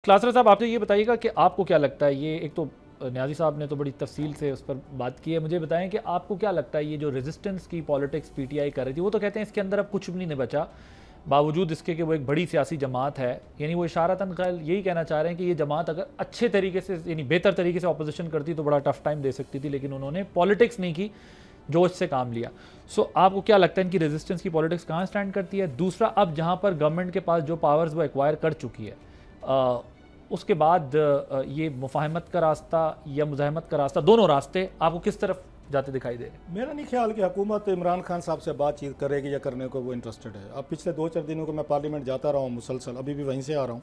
کلاسرا صاحب آپ سے یہ بتائیے گا کہ آپ کو کیا لگتا ہے، یہ ایک تو نیازی صاحب نے تو بڑی تفصیل سے اس پر بات کی ہے، مجھے بتائیں کہ آپ کو کیا لگتا ہے یہ جو ریزسٹنس کی پالیٹکس پی ٹی آئی کر رہی تھی، وہ تو کہتے ہیں اس کے اندر اب کچھ بھی نہیں بچا باوجود اس کے کہ وہ ایک بڑی سیاسی جماعت ہے، یعنی وہ اشارتاً خیال یہی کہنا چاہ رہے ہیں کہ یہ جماعت اگر اچھے طریقے سے یعنی بہتر طریقے سے اپوزیشن کرتی تو بڑا ٹف ٹائم دے سکتی تھی، لیکن انہوں نے پالیٹکس نہیں کی، جوش سے کام لیا۔ سو آپ کو کیا لگتا ہے ان کی ریزسٹنس کی پالیٹکس کہاں سٹینڈ کرتی ہے؟ دوسرا، اب جہاں پر گورنمنٹ کے پاس جو پاورز وہ ایکوائر کر چکی ہے، اس کے بعد یہ مفاہمت کا راستہ یا مزاحمت کا راستہ، دونوں راستے آپ کو کس طرف جاتے دکھائی دے رہے ہیں؟ میرا نہیں خیال کہ حکومت عمران خان صاحب سے بات چیت کرے گی یا کرنے کو وہ انٹرسٹڈ ہے۔ اب پچھلے 2-4 دنوں کو میں پارلیمنٹ جاتا رہا ہوں مسلسل، ابھی بھی وہیں سے آ رہا ہوں۔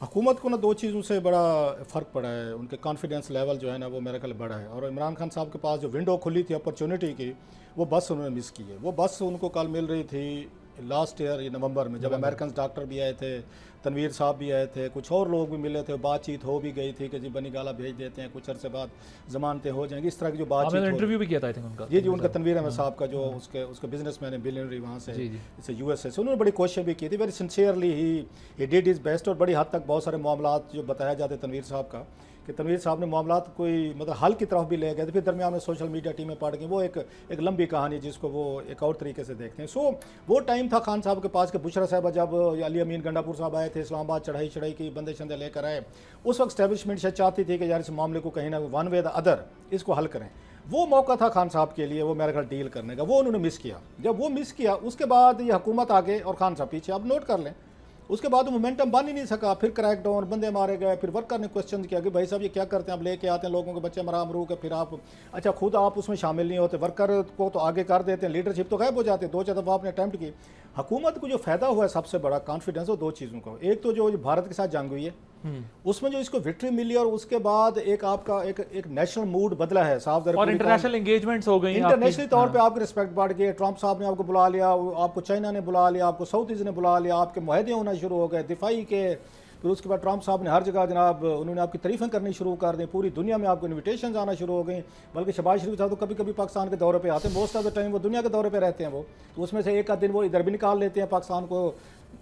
حکومت کو نا 2 چیزوں سے بڑا فرق پڑا ہے، ان کے کانفیڈنس لیول جو ہے نا وہ میرے خیال بڑا ہے، اور عمران خان صاحب کے پاس جو ونڈو کھلی تھی اپرچونٹی کی، وہ بس انہوں نے مس کی ہے۔ وہ بس ان کو کل مل رہی تھی لاسٹ ایئر نومبر میں، جب امریکنز ڈاکٹر بھی آئے تھے، تنویر صاحب بھی آئے تھے، کچھ اور لوگ بھی ملے تھے، بات چیت ہو بھی گئی تھی کہ جی بنی گالا بھیج دیتے ہیں، کچھ عرصے بعد ضمانتیں ہو جائیں گی، اس طرح کی جو بات چیت انٹرویو بھی کیا تھا ان کا، جی ان کا تنویر احمد صاحب کا جو اس کے بزنس مین ہے، بلینری وہاں سے یو ایس اے سے، انہوں نے بڑی کوششیں بھی کی تھی، very sincerely he did his best, اور بڑی حد تک بہت سارے معاملات جو بتایا جاتے تنویر صاحب کا کہ تنویر صاحب نے معاملات کوئی مطلب حل کی طرف بھی لے گئے تھے، پھر درمیان میں سوشل میڈیا ٹیمیں پڑ گئیں، وہ ایک لمبی کہانی جس کو وہ ایک اور طریقے سے دیکھتے ہیں۔ سو وہ ٹائم تھا خان صاحب کے پاس کہ بشرا صاحبہ جب علی امین گنڈاپور صاحب آئے تھے اسلام آباد، چڑھائی کی بندے شندے لے کر آئے، اس وقت اسٹیبلشمنٹ شاید چاہتی تھی کہ یار اس معاملے کو کہیں نہ ون وے دا ادر اس کو حل کریں۔ وہ موقع تھا خان صاحب کے لیے وہ میرے خیال ڈیل کرنے کا، وہ انہوں نے مس کیا۔ جب وہ مس کیا اس کے بعد یہ حکومت آگے اور خان صاحب پیچھے، اب نوٹ کر لیں، اس کے بعد وہ مومنٹم بن ہی نہیں سکا، پھر کریک ڈاؤن، بندے مارے گئے، پھر ورکر نے کوسچن کیا کہ بھائی صاحب یہ کیا کرتے ہیں، اب لے کے آتے ہیں لوگوں کے بچے مرامرو کے، پھر آپ اچھا خود آپ اس میں شامل نہیں ہوتے، ورکر کو تو آگے کر دیتے ہیں، لیڈرشپ تو غائب ہو جاتے ہیں۔ 2-4 دفعہ آپ نے اٹیمپٹ کی۔ حکومت کو جو فائدہ ہوا ہے سب سے بڑا کانفیڈنس وہ 2 چیزوں کا، ایک تو جو بھارت کے ساتھ جنگ ہوئی ہے اس میں جو اس کو وکٹری ملی، اور اس کے بعد ایک آپ کا ایک نیشنل موڈ بدلا ہے صاحب، اور انٹرنیشنل انگیجمنٹس ہو گئی، انٹرنیشنل طور پہ آپ کی رسپیکٹ بڑھ گئی، ٹرمپ صاحب نے آپ کو بلا لیا، آپ کو چائنا نے بلا لیا، آپ کو سعودیز نے بلا لیا، آپ کے معاہدے ہونا شروع ہو گئے دفاعی کے، پھر اس کے بعد ٹرمپ صاحب نے ہر جگہ جناب انہوں نے آپ کی تعریفیں کرنی شروع کر دیں، پوری دنیا میں آپ کو انویٹیشنز آنا شروع ہو گئیں، بلکہ شہباز شریف صاحب تو کبھی کبھی پاکستان کے دورے پہ آتے ہیں، موسٹ آف دا ٹائم وہ دنیا کے دورے پہ رہتے ہیں، وہ تو اس میں سے ایک آدھ دن وہ ادھر بھی نکال لیتے ہیں پاکستان کو۔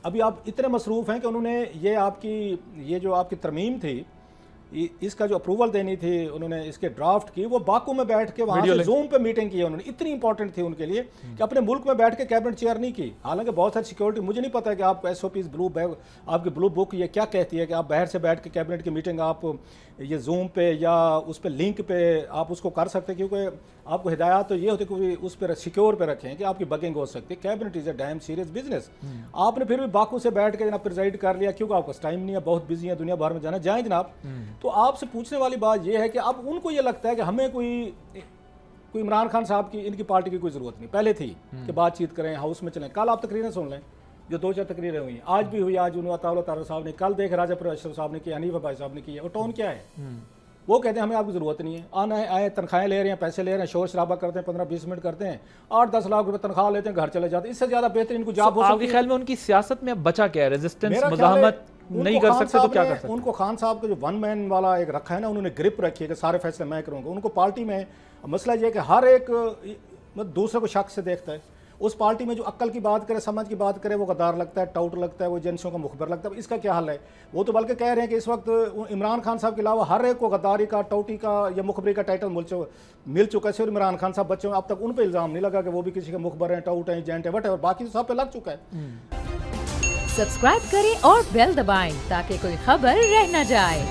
ابھی آپ اتنے مصروف ہیں کہ انہوں نے یہ جو آپ کی ترمیم تھی، اس کا جو اپروول دینی تھی، انہوں نے اس کے ڈرافٹ کی، وہ باکو میں بیٹھ کے وہاں سے زوم پہ میٹنگ کی ہے انہوں نے، اتنی امپورٹنٹ تھی ان کے لیے کہ اپنے ملک میں بیٹھ کے کیبنٹ چیئر نہیں کی، حالانکہ بہت ساری سیکورٹی، مجھے نہیں پتا کہ آپ ایس او پیز آپ کی بلو بک یہ کیا کہتی ہے کہ آپ باہر سے بیٹھ کے کیبنٹ کی میٹنگ آپ یہ زوم پہ یا اس پہ لنک پہ آپ اس کو کر سکتے، کیونکہ آپ کو ہدایات تو یہ ہوتی کہ اس پہ سیکیور پہ رکھیں کہ آپ کی بگنگ ہو سکتی ہے۔ کیبنٹ از اے ڈیم سیریس بزنس، آپ نے پھر بھی باکو سے بیٹھ کے جناب پریزائڈ کر لیا، کیونکہ آپ کا ٹائم نہیں ہے، بہت بزی ہے، دنیا بھر میں جانا، جائیں جناب۔ تو آپ سے پوچھنے والی بات یہ ہے کہ اب ان کو یہ لگتا ہے کہ ہمیں کوئی عمران خان صاحب کی ان کی پارٹی کی کوئی ضرورت نہیں، پہلے تھی کہ بات چیت کریں، ہاؤس میں چلیں۔ کل آپ تقریریں سن لیں جو 2-4 تقریریں ہوئی ہیں، آج بھی ہوئی، آج انہوں عطاء اللہ تعالیٰ صاحب نے، کل دیکھ راجہ پور اشرف صاحب نے کی، حنیفہ بھائی صاحب نے کی ہے، اور ٹون کیا ہے؟ وہ کہتے ہیں ہمیں آپ کی ضرورت نہیں ہے، آنا ہے آئے، تنخواہیں لے رہے ہیں، پیسے لے رہے ہیں، شور شرابہ کرتے ہیں، 15-20 منٹ کرتے ہیں، 8-10 لاکھ روپے تنخواہ لیتے ہیں، گھر چلے جاتے ہیں، اس سے زیادہ بہتر ان کو جاب ہو سکتی ہے۔ آپ کے خیال میں ان کی سیاست میں بچا کیا ہے؟ ریزسٹنس، مزاحمت نہیں کر سکتے تو کیا کر سکتے؟ ان کو خان صاحب کا جو ون مین والا ایک رکھا ہے نا، انہوں نے گرپ رکھی ہے کہ سارے فیصلے میں کروں گا۔ ان کو پارٹی میں مسئلہ یہ ہے کہ ہر ایک دوسرے کو شک سے دیکھتا ہے، اس پارٹی میں جو عقل کی بات کرے، سمجھ کی بات کرے، وہ غدار لگتا ہے، ٹاؤٹ لگتا ہے، وہ ایجنسیوں کا مخبر لگتا ہے۔ اس کا کیا حل ہے؟ وہ تو بلکہ کہہ رہے ہیں کہ اس وقت عمران خان صاحب کے علاوہ ہر ایک کو غداری کا، ٹاؤٹی کا یا مخبری کا ٹائٹل مل چکا ہے، صرف عمران خان صاحب بچے ہیں، اب تک ان پہ الزام نہیں لگا کہ وہ بھی کسی کے مخبر ہیں، ٹاؤٹ ہیں، ایجنٹ ہیں، وٹ ایور، باقی سب پہ لگ چکا ہے۔ سبسکرائب کریں اور بیل دبائیں تاکہ کوئی خبر رہ نہ جائے۔